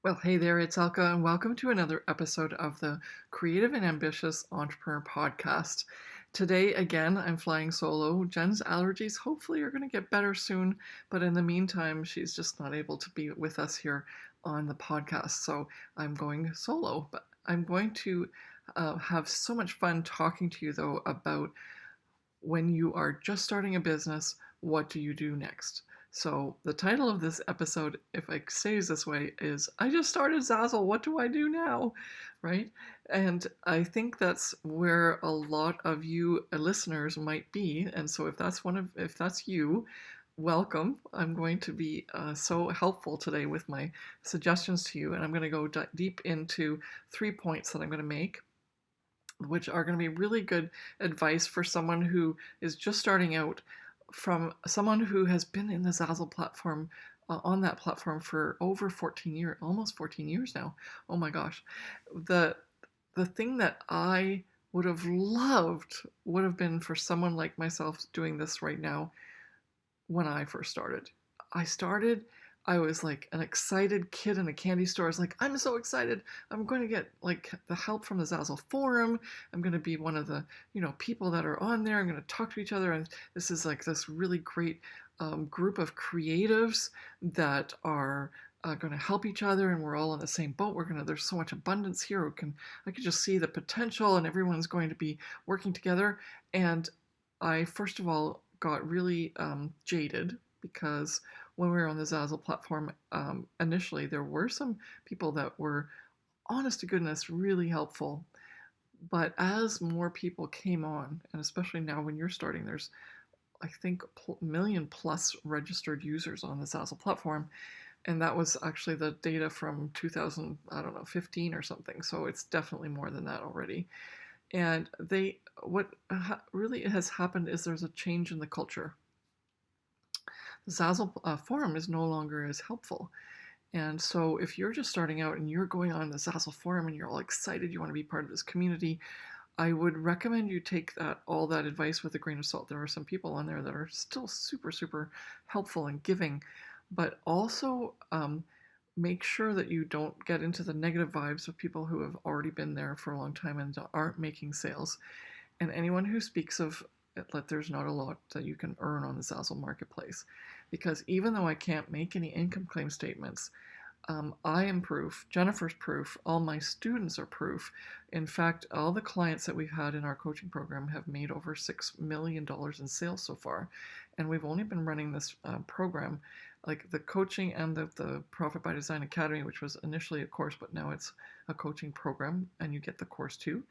Well, hey there, it's Elka, and welcome to another episode of the Creative and Ambitious Entrepreneur Podcast. Today, again, I'm flying solo. Jen's allergies hopefully are going to get better soon, but in the meantime, she's just not able to be with us here on the podcast. So I'm going solo, but I'm going to have so much fun talking to you, though, about when you are just starting a business, what do you do next? So the title of this episode, if I stays this way, is I just started Zazzle. What do I do now? Right? And I think that's where a lot of you listeners might be. And so if that's you, welcome. I'm going to be so helpful today with my suggestions to you, and I'm going to go deep into 3 points that I'm going to make, which are going to be really good advice for someone who is just starting out, from someone who has been in the Zazzle platform, on that platform for over 14 years, almost 14 years now. Oh my gosh. The the thing that I would have loved would have been for someone like myself doing this right now when I first started. I started, I was like an excited kid in a candy store. I was like, I'm so excited. I'm going to get like the help from the Zazzle forum. I'm going to be one of the, people that are on there. I'm going to talk to each other. And this is like this really great group of creatives that are going to help each other, and we're all in the same boat. There's so much abundance here. I could just see the potential, and everyone's going to be working together. And I, first of all, got really jaded because when we were on the Zazzle platform, initially there were some people that were, honest to goodness, really helpful. But as more people came on, and especially now when you're starting, there's, I think, million plus registered users on the Zazzle platform. And that was actually the data from 2000, I don't know, 15 or something. So it's definitely more than that already. And what really has happened is there's a change in the culture. The Zazzle forum is no longer as helpful. And so if you're just starting out and you're going on the Zazzle forum and you're all excited, you want to be part of this community, I would recommend you take all that advice with a grain of salt. There are some people on there that are still super, super helpful and giving, but also make sure that you don't get into the negative vibes of people who have already been there for a long time and aren't making sales. And anyone who speaks of that there's not a lot that you can earn on the Zazzle marketplace. Because even though I can't make any income claim statements, I am proof, Jennifer's proof, all my students are proof. In fact, all the clients that we've had in our coaching program have made over $6 million in sales so far. And we've only been running this program, like the coaching and the Profit by Design Academy, which was initially a course, but now it's a coaching program, and you get the course too,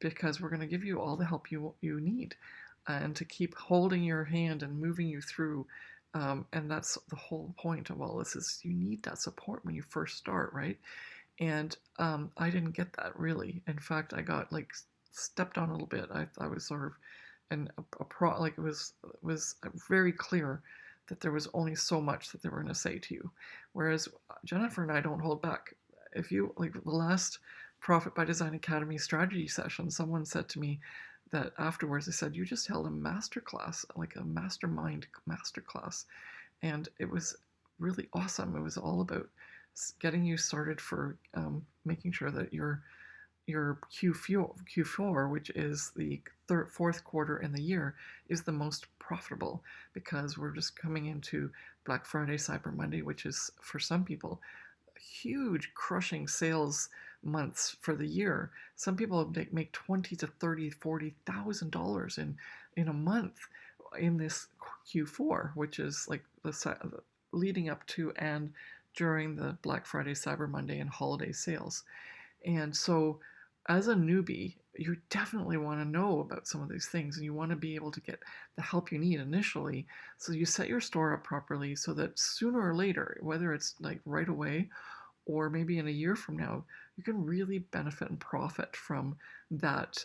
because we're going to give you all the help you need, and to keep holding your hand and moving you through. And that's the whole point of all this, is you need that support when you first start, right? And I didn't get that really. In fact, I got like stepped on a little bit. I was sort of like it was very clear that there was only so much that they were going to say to you. Whereas Jennifer and I don't hold back. If you like the last Profit by Design Academy strategy session, someone said to me that afterwards, they said, you just held a masterclass, like a mastermind masterclass. And it was really awesome. It was all about getting you started for making sure that your Q4, which is the fourth quarter in the year, is the most profitable, because we're just coming into Black Friday, Cyber Monday, which is for some people huge crushing sales months for the year. Some people make 20 to 30, $40,000 in a month in this Q4, which is like the leading up to and during the Black Friday, Cyber Monday, and holiday sales. And so, as a newbie, you definitely want to know about some of these things, and you want to be able to get the help you need initially. So you set your store up properly so that sooner or later, whether it's like right away or maybe in a year from now, you can really benefit and profit from that,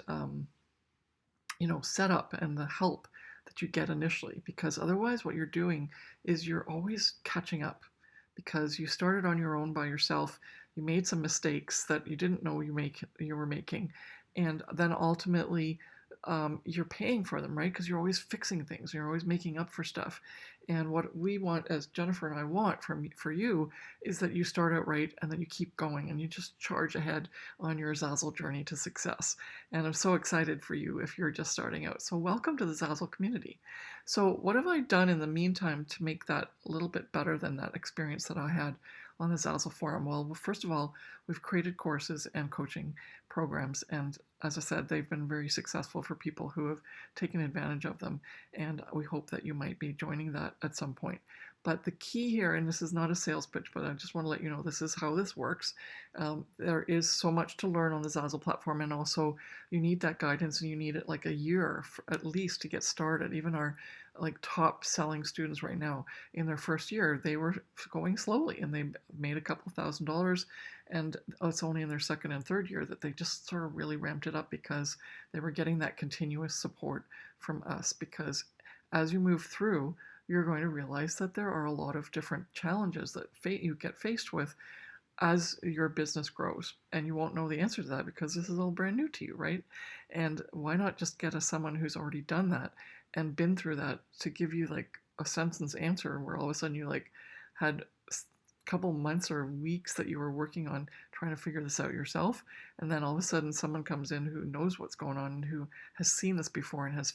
setup and the help that you get initially. Because otherwise, what you're doing is you're always catching up, because you started on your own by yourself. You made some mistakes that you didn't know you were making, and then ultimately you're paying for them, right? Because you're always fixing things, you're always making up for stuff. And what we want, as Jennifer and I want for you, is that you start out right and then you keep going and you just charge ahead on your Zazzle journey to success. And I'm so excited for you if you're just starting out. So welcome to the Zazzle community. So what have I done in the meantime to make that a little bit better than that experience that I had on the Zazzle forum? Well, first of all, we've created courses and coaching programs, and as I said, they've been very successful for people who have taken advantage of them, and we hope that you might be joining that at some point. But the key here, and this is not a sales pitch, but I just want to let you know this is how this works. There is so much to learn on the Zazzle platform, and also you need that guidance, and you need it like a year at least to get started. Even our top selling students right now, in their first year, they were going slowly, and they made a couple $1,000s, and it's only in their second and third year that they just sort of really ramped it up because they were getting that continuous support from us. Because as you move through, you're going to realize that there are a lot of different challenges that you get faced with as your business grows, and you won't know the answer to that because this is all brand new to you, right? And why not just get someone who's already done that and been through that to give you like a sentence answer, where all of a sudden you like had a couple months or weeks that you were working on trying to figure this out yourself, and then all of a sudden someone comes in who knows what's going on and who has seen this before and has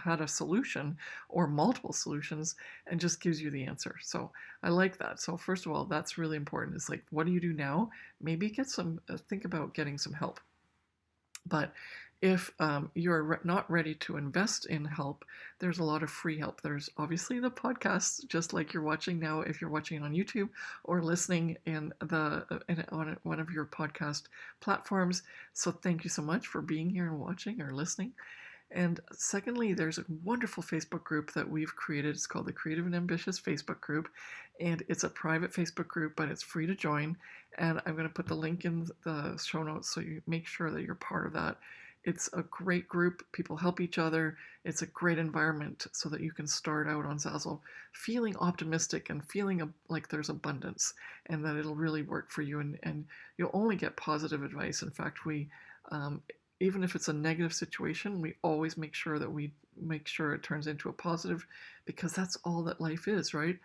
had a solution or multiple solutions and just gives you the answer. So I like that. So first of all, that's really important. It's like, what do you do now? Maybe think about getting some help. But if you're not ready to invest in help, there's a lot of free help. There's obviously the podcasts, just like you're watching now, if you're watching on YouTube or listening on one of your podcast platforms. So thank you so much for being here and watching or listening. And secondly, there's a wonderful Facebook group that we've created. It's called the Creative and Ambitious Facebook group. And it's a private Facebook group, but it's free to join. And I'm going to put the link in the show notes so you make sure that you're part of that. It's a great group. People help each other. It's a great environment so that you can start out on Zazzle feeling optimistic and feeling like there's abundance and that it'll really work for you. And you'll only get positive advice. In fact, even if it's a negative situation, we always make sure it turns into a positive, because that's all that life is, right?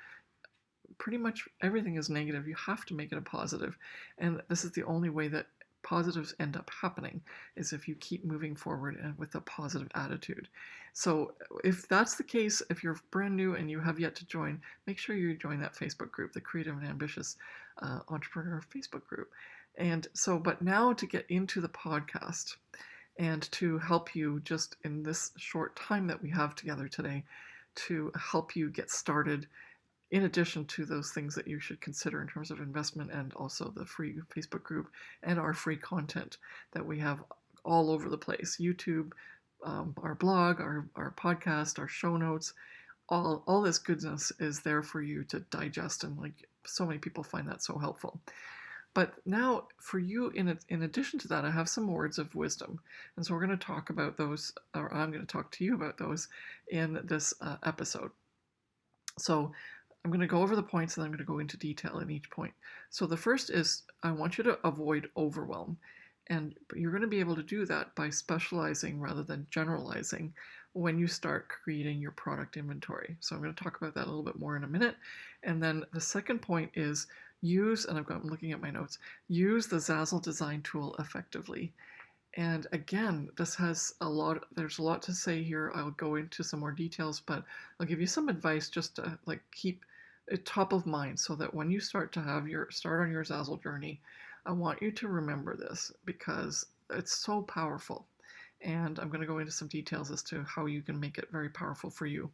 Pretty much everything is negative. You have to make it a positive. And this is the only way that positives end up happening, is if you keep moving forward and with a positive attitude. So if that's the case, if you're brand new and you have yet to join, make sure you join that Facebook group, the Creative and Ambitious Entrepreneur Facebook group. And so, but now to get into the podcast and to help you just in this short time that we have together today to help you get started, in addition to those things that you should consider in terms of investment, and also the free Facebook group and our free content that we have all over the place, YouTube, our blog, our podcast, our show notes, all this goodness is there for you to digest, and like so many people find that so helpful. But now for you, in addition to that, I have some words of wisdom. And so we're going to talk about those, or I'm going to talk to you about those in this episode. So I'm going to go over the points and I'm going to go into detail in each point. So the first is, I want you to avoid overwhelm. And you're going to be able to do that by specializing rather than generalizing when you start creating your product inventory. So I'm going to talk about that a little bit more in a minute. And then the second point is, I'm looking at my notes, use the Zazzle design tool effectively. And again, there's a lot to say here. I'll go into some more details, but I'll give you some advice just to keep it top of mind, so that when you start on your Zazzle journey, I want you to remember this, because it's so powerful. And I'm going to go into some details as to how you can make it very powerful for you.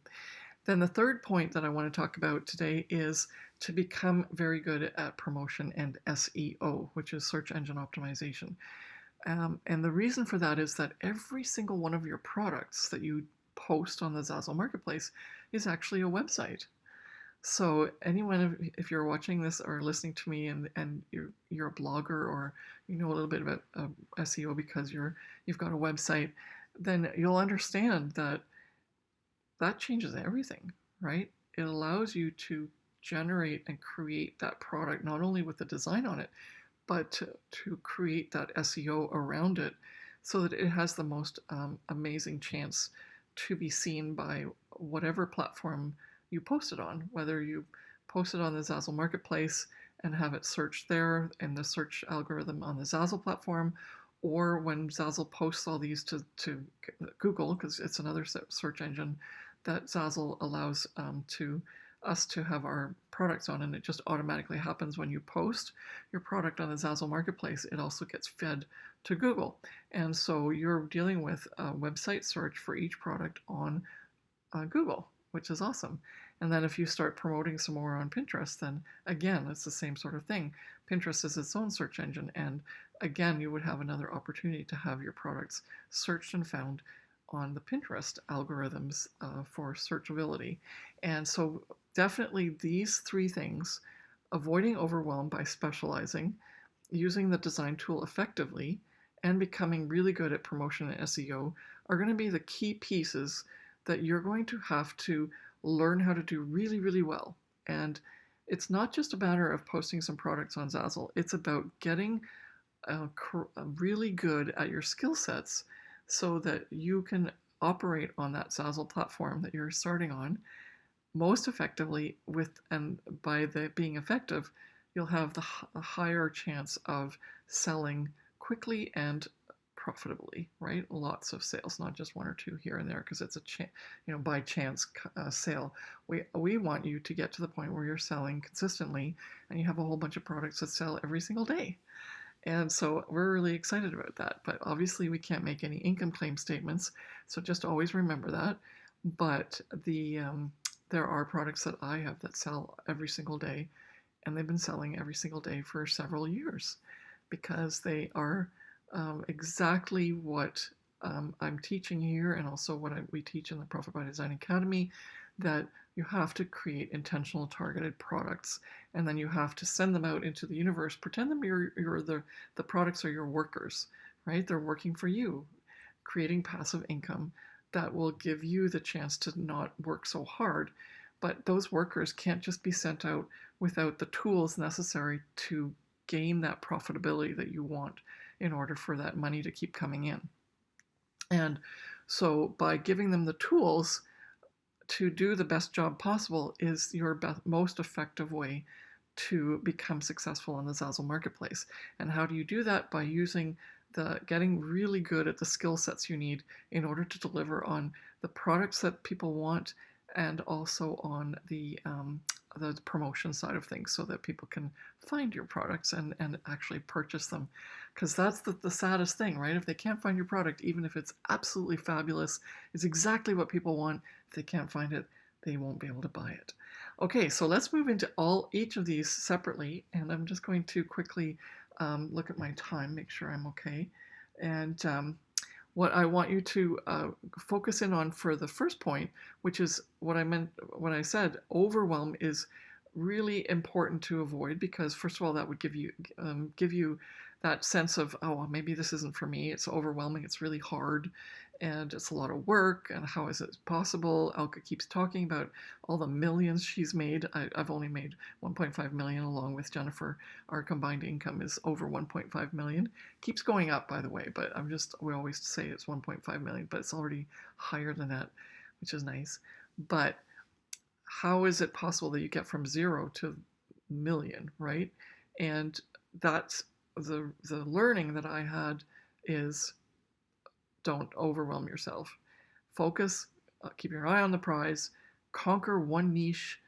Then the third point that I want to talk about today is to become very good at promotion and SEO, which is search engine optimization. And the reason for that is that every single one of your products that you post on the Zazzle marketplace is actually a website. So anyone, if you're watching this or listening to me and you're a blogger, or you know a little bit about SEO because you've got a website, then you'll understand that changes everything, right? It allows you to generate and create that product, not only with the design on it, but to create that SEO around it so that it has the most amazing chance to be seen by whatever platform you post it on, whether you post it on the Zazzle marketplace and have it searched there in the search algorithm on the Zazzle platform, or when Zazzle posts all these to Google, because it's another search engine that Zazzle allows to us to have our products on, and it just automatically happens when you post your product on the Zazzle marketplace. It also gets fed to Google, and so you're dealing with a website search for each product on Google, which is awesome. And then if you start promoting some more on Pinterest, then again, it's the same sort of thing. Pinterest is its own search engine, and again, you would have another opportunity to have your products searched and found on the Pinterest algorithms for searchability. And so definitely these three things, avoiding overwhelm by specializing, using the design tool effectively, and becoming really good at promotion and SEO are going to be the key pieces that you're going to have to learn how to do really, really well. And it's not just a matter of posting some products on Zazzle, it's about getting really good at your skill sets so that you can operate on that Zazzle platform that you're starting on most effectively and by the being effective, you'll have a higher chance of selling quickly and profitably, right? Lots of sales, not just one or two here and there, because it's by chance sale. We want you to get to the point where you're selling consistently, and you have a whole bunch of products that sell every single day. And so we're really excited about that. But obviously, we can't make any income claim statements, so just always remember that. But there are products that I have that sell every single day, and they've been selling every single day for several years because they are exactly what I'm teaching here, and also what we teach in the Profit by Design Academy, that you have to create intentional targeted products, and then you have to send them out into the universe. Pretend them the products are your workers, right? They're working for you, creating passive income that will give you the chance to not work so hard. But those workers can't just be sent out without the tools necessary to gain that profitability that you want in order for that money to keep coming in. And so by giving them the tools to do the best job possible is your most effective way to become successful in the Zazzle marketplace. And how do you do that? By getting really good at the skill sets you need in order to deliver on the products that people want, and also on the promotion side of things, so that people can find your products and actually purchase them. Because that's the saddest thing, right? If they can't find your product, even if it's absolutely fabulous, it's exactly what people want, if they can't find it, they won't be able to buy it. Okay, so let's move into each of these separately, and I'm just going to quickly look at my time, make sure I'm okay. And what I want you to focus in on for the first point, which is what I meant when I said overwhelm is really important to avoid, because first of all, that would give you that sense of, oh, maybe this isn't for me. It's overwhelming. It's really hard, and it's a lot of work. And how is it possible? Elka keeps talking about all the millions she's made. I've only made 1.5 million, along with Jennifer. Our combined income is over 1.5 million. Keeps going up, by the way, but we always say it's 1.5 million, but it's already higher than that, which is nice. But how is it possible that you get from 0 to million, right? And that's the learning that I had is, don't overwhelm yourself. Focus, keep your eye on the prize, conquer one niche,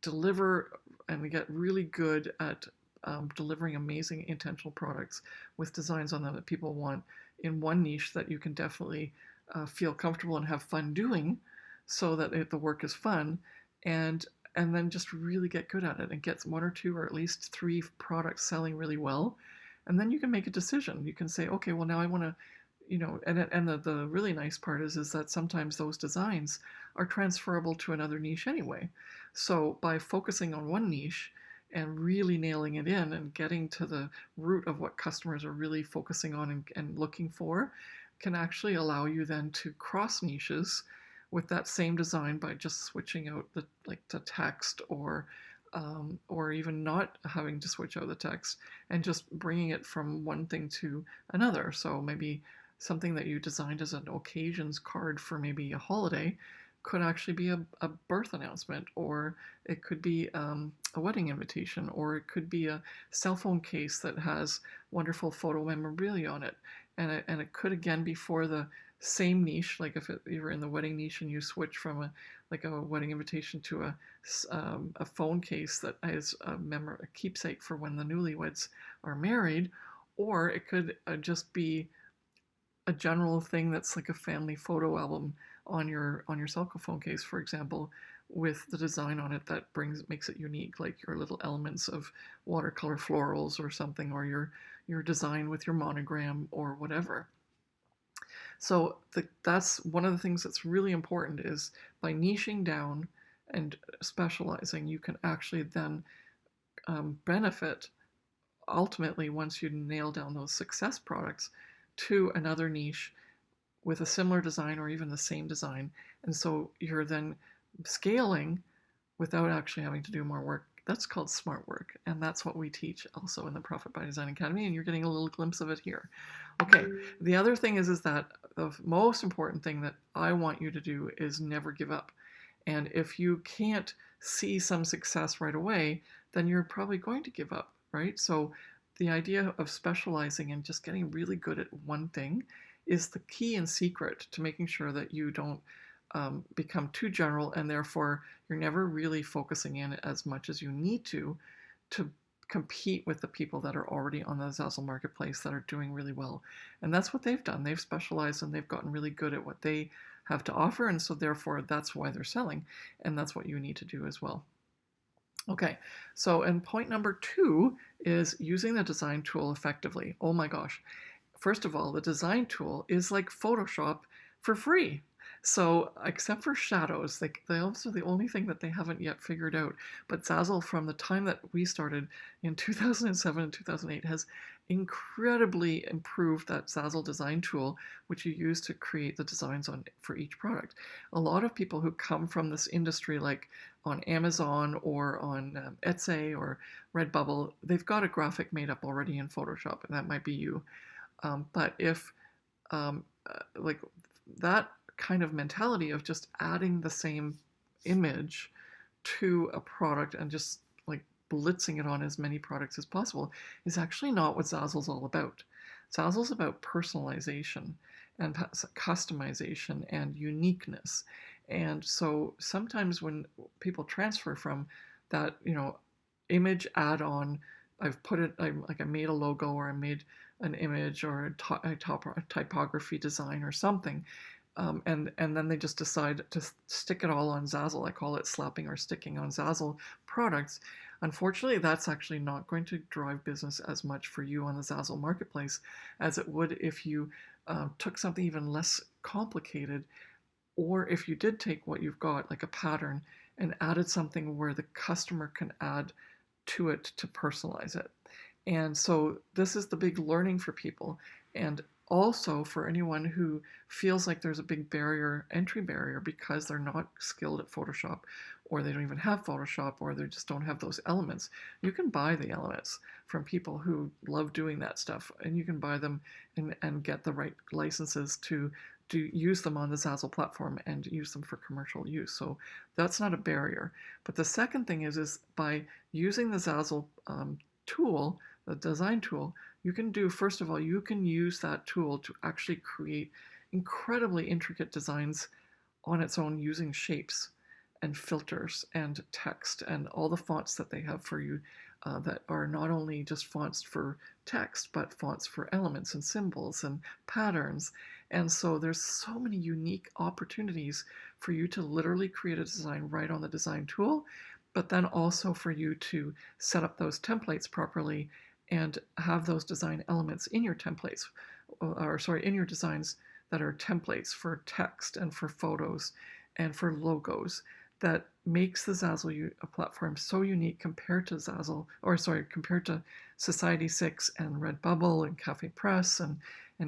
deliver, and get really good at delivering amazing intentional products with designs on them that people want in one niche that you can definitely feel comfortable and have fun doing, so that the work is fun, and then just really get good at it and get one or two or at least 3 products selling really well. And then you can make a decision. You can say, okay, well, now I want to, and the really nice part is that sometimes those designs are transferable to another niche anyway. So by focusing on one niche and really nailing it in and getting to the root of what customers are really focusing on and looking for, can actually allow you then to cross niches with that same design by just switching out the text, or even not having to switch out the text and just bringing it from one thing to another. So maybe something that you designed as an occasions card for maybe a holiday could actually be a birth announcement, or it could be a wedding invitation, or it could be a cell phone case that has wonderful photo memorabilia on it. And it could again be for the same niche, like if you were in the wedding niche and you switch from a wedding invitation to a phone case that is a keepsake for when the newlyweds are married, or it could just be a general thing that's like a family photo album on your cell phone case, for example, with the design on it that makes it unique, like your little elements of watercolor florals or something, or your design with your monogram or whatever. So that's one of the things that's really important, is by niching down and specializing, you can actually then benefit ultimately, once you nail down those success products, to another niche with a similar design or even the same design. And so you're then scaling without actually having to do more work. That's called smart work. And that's what we teach also in the Profit by Design Academy. And you're getting a little glimpse of it here. Okay. The other thing is that the most important thing that I want you to do is never give up. And if you can't see some success right away, then you're probably going to give up, right? So the idea of specializing and just getting really good at one thing is the key and secret to making sure that you don't become too general, and therefore you're never really focusing in as much as you need to compete with the people that are already on the Zazzle marketplace that are doing really well. And that's what they've done. They've specialized and they've gotten really good at what they have to offer, and so therefore that's why they're selling, and that's what you need to do as well. Okay, so and point number 2 is using the design tool effectively. Oh my gosh. First of all, the design tool is like Photoshop for free. So except for shadows, those are the only thing that they haven't yet figured out. But Zazzle, from the time that we started in 2007 and 2008, has incredibly improved that Zazzle design tool, which you use to create the designs for each product. A lot of people who come from this industry, like on Amazon or on Etsy or Redbubble, they've got a graphic made up already in Photoshop, and that might be you. But if like that kind of mentality of just adding the same image to a product and just like blitzing it on as many products as possible is actually not what Zazzle's all about. Zazzle's about personalization and customization and uniqueness. And so sometimes when people transfer from that, image add-on, I made a logo, or I made an image, or a typography design or something, and then they just decide to stick it all on Zazzle. I call it slapping or sticking on Zazzle products. Unfortunately, that's actually not going to drive business as much for you on the Zazzle marketplace as it would if you took something even less complicated, or if you did take what you've got, like a pattern, and added something where the customer can add to it to personalize it. And so this is the big learning for people. And also for anyone who feels like there's a big entry barrier, because they're not skilled at Photoshop, or they don't even have Photoshop, or they just don't have those elements. You can buy the elements from people who love doing that stuff, and you can buy them and get the right licenses to use them on the Zazzle platform and use them for commercial use. So that's not a barrier. But the second thing is by using the Zazzle tool, the design tool, you can first of all, you can use that tool to actually create incredibly intricate designs on its own, using shapes and filters and text and all the fonts that they have for you, that are not only just fonts for text, but fonts for elements and symbols and patterns. And so there's so many unique opportunities for you to literally create a design right on the design tool, but then also for you to set up those templates properly and have those design elements in your templates, in your designs that are templates for text and for photos and for logos, that makes the Zazzle platform so unique compared to compared to Society6 and Redbubble and Cafe Press and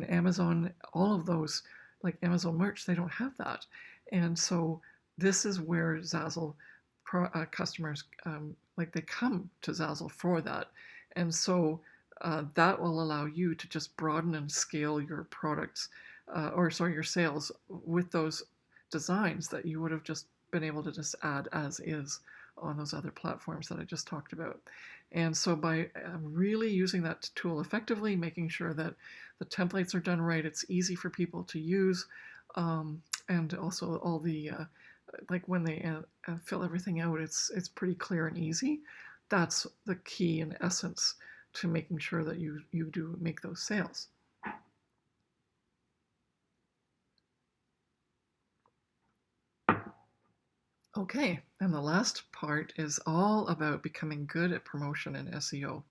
Amazon. All of those, like Amazon Merch, they don't have that. And so this is where Zazzle customers, they come to Zazzle for that. And so that will allow you to just broaden and scale your products your sales with those designs that you would have just been able to just add as is on those other platforms that I just talked about. And so by really using that tool effectively, making sure that the templates are done right, it's easy for people to use, and also all the like when they fill everything out, it's pretty clear and easy. That's the key in essence to making sure that you do make those sales. Okay, and the last part is all about becoming good at promotion and SEO.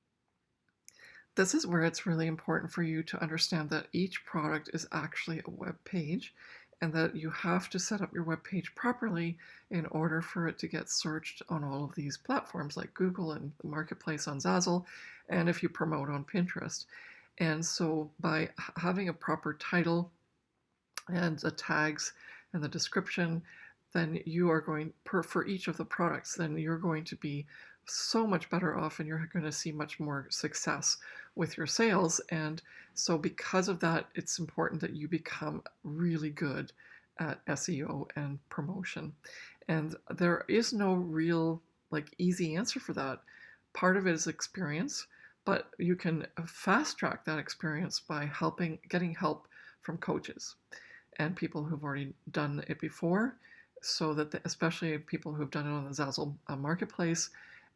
This is where it's really important for you to understand that each product is actually a web page and that you have to set up your web page properly in order for it to get searched on all of these platforms like Google and the marketplace on Zazzle, and if you promote on Pinterest. And so by having a proper title and the tags and the description, then you are going for each of the products, then you're going to be so much better off and you're going to see much more success with your sales. And so because of that, it's important that you become really good at SEO and promotion. And there is no real easy answer for that. Part of it is experience, but you can fast track that experience by getting help from coaches and people who've already done it before, so that especially people who've done it on the Zazzle marketplace.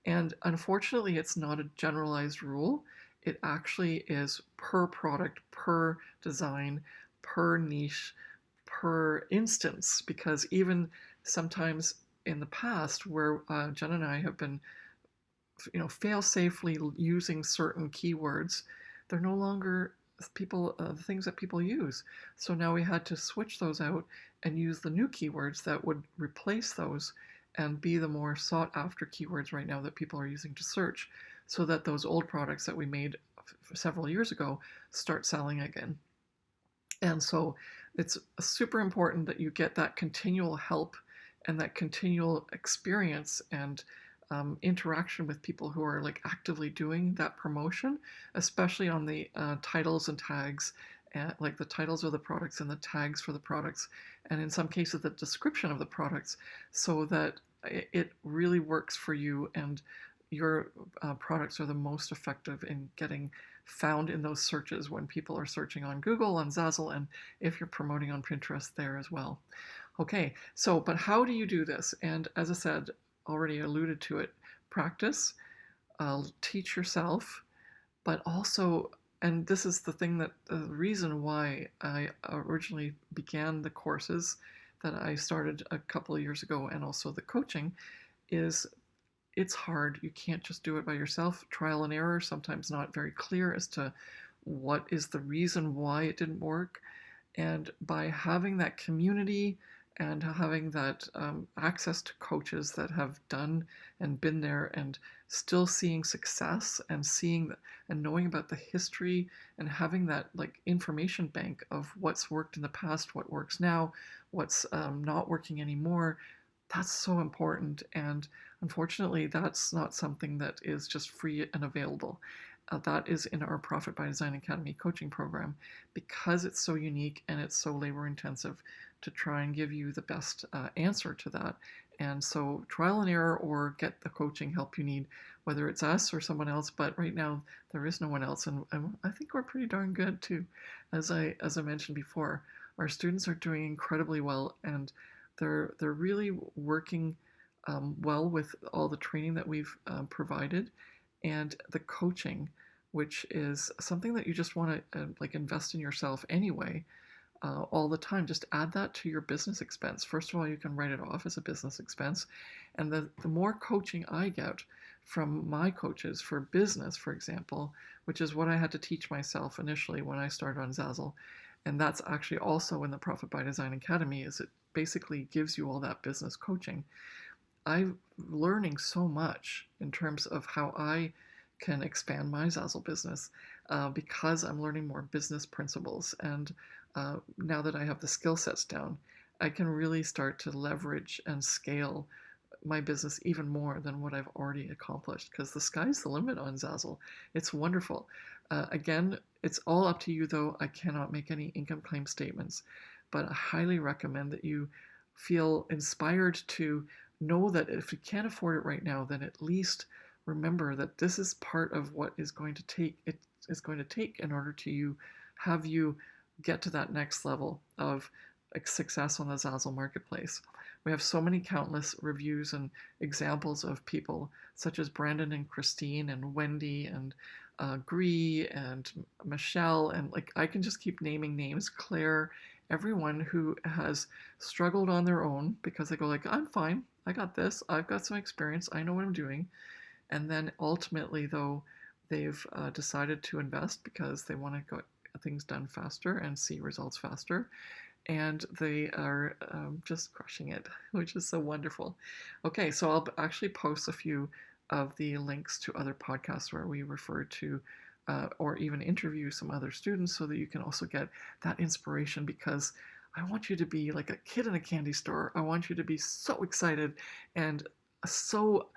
And unfortunately, it's not a generalized rule. It actually is per product, per design, per niche, per instance, because even sometimes in the past where Jen and I have been fail safely using certain keywords, they're no longer things that people use. So now we had to switch those out and use the new keywords that would replace those and be the more sought after keywords right now that people are using to search, so that those old products that we made several years ago start selling again. And so it's super important that you get that continual help and that continual experience and interaction with people who are actively doing that promotion, especially on the titles and tags, like the titles of the products and the tags for the products, and in some cases the description of the products, so that it really works for you and your products are the most effective in getting found in those searches when people are searching on Google, on Zazzle, and if you're promoting on Pinterest there as well. Okay, so but how do you do this? And as I said, already alluded to it, practice, teach yourself, but also, and this is the reason why I originally began the courses that I started a couple of years ago, and also the coaching, is it's hard. You can't just do it by yourself. Trial and error, sometimes not very clear as to what is the reason why it didn't work. And by having that community and having that access to coaches that have done and been there and still seeing success and seeing and knowing about the history and having that information bank of what's worked in the past, what works now, what's not working anymore, that's so important. And unfortunately, that's not something that is just free and available. That is in our Profit by Design Academy coaching program, because it's so unique and it's so labor intensive to try and give you the best answer to that. And so trial and error, or get the coaching help you need, whether it's us or someone else. But right now there is no one else, and I think we're pretty darn good too. As I mentioned before, our students are doing incredibly well, and they're really working well with all the training that we've provided, and the coaching, which is something that you just want to invest in yourself anyway, all the time. Just add that to your business expense. First of all, you can write it off as a business expense, and the more coaching I get from my coaches for business, for example, which is what I had to teach myself initially when I started on Zazzle, and that's actually also in the Profit by Design Academy, is it basically gives you all that business coaching. I'm learning so much in terms of how I can expand my Zazzle business, because I'm learning more business principles. And now that I have the skill sets down, I can really start to leverage and scale my business even more than what I've already accomplished, because the sky's the limit on Zazzle. It's wonderful. Again, it's all up to you though. I cannot make any income claim statements, but I highly recommend that you feel inspired to know that if you can't afford it right now, then at least remember that this is part of what is going to take in order to have you get to that next level of success on the Zazzle marketplace. We have so many countless reviews and examples of people such as Brandon and Christine and Wendy and Gree and Michelle, and like I can just keep naming names, Claire, everyone who has struggled on their own because they go like, I'm fine, I got this, I've got some experience, I know what I'm doing. And then ultimately, though, they've decided to invest because they want to get things done faster and see results faster. And they are just crushing it, which is so wonderful. Okay, so I'll actually post a few of the links to other podcasts where we refer to or even interview some other students so that you can also get that inspiration, because I want you to be like a kid in a candy store. I want you to be so excited and so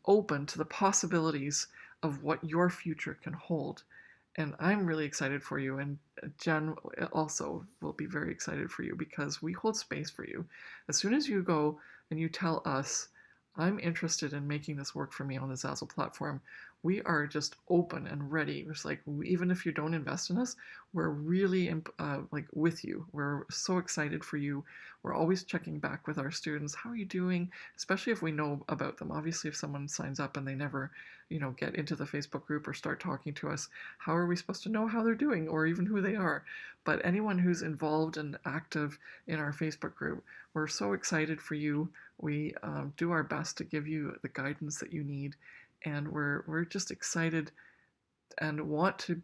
open to the possibilities of what your future can hold. And I'm really excited for you. And Jen also will be very excited for you because we hold space for you. As soon as you go and you tell us, I'm interested in making this work for me on the Zazzle platform, we are just open and ready. It's like, even if you don't invest in us, we're really like with you. We're so excited for you. We're always checking back with our students. How are you doing? Especially if we know about them. Obviously, if someone signs up and they never, get into the Facebook group or start talking to us, how are we supposed to know how they're doing or even who they are? But anyone who's involved and active in our Facebook group, we're so excited for you. We do our best to give you the guidance that you need, and we're just excited and want to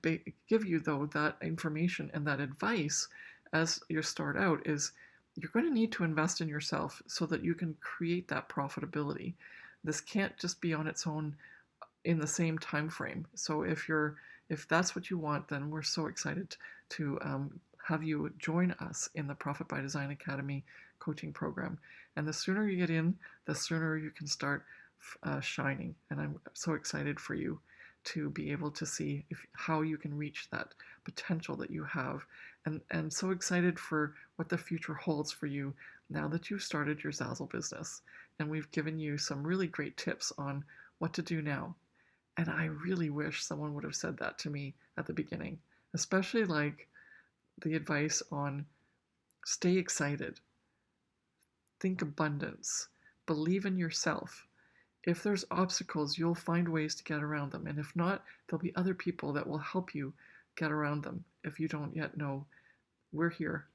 give you though that information and that advice as you start out. Is you're going to need to invest in yourself so that you can create that profitability. This can't just be on its own in the same time frame. So if that's what you want, then we're so excited to have you join us in the Profit by Design Academy coaching program. And the sooner you get in, the sooner you can start shining. And I'm so excited for you to be able to see how you can reach that potential that you have, and so excited for what the future holds for you now that you've started your Zazzle business. And we've given you some really great tips on what to do now. And I really wish someone would have said that to me at the beginning, especially like the advice on stay excited, think abundance, believe in yourself. If there's obstacles, you'll find ways to get around them. And if not, there'll be other people that will help you get around them. If you don't yet know, we're here,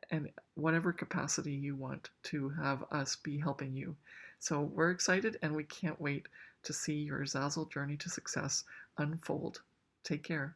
and whatever capacity you want to have us be helping you. So we're excited, and we can't wait to see your Zazzle journey to success unfold. Take care.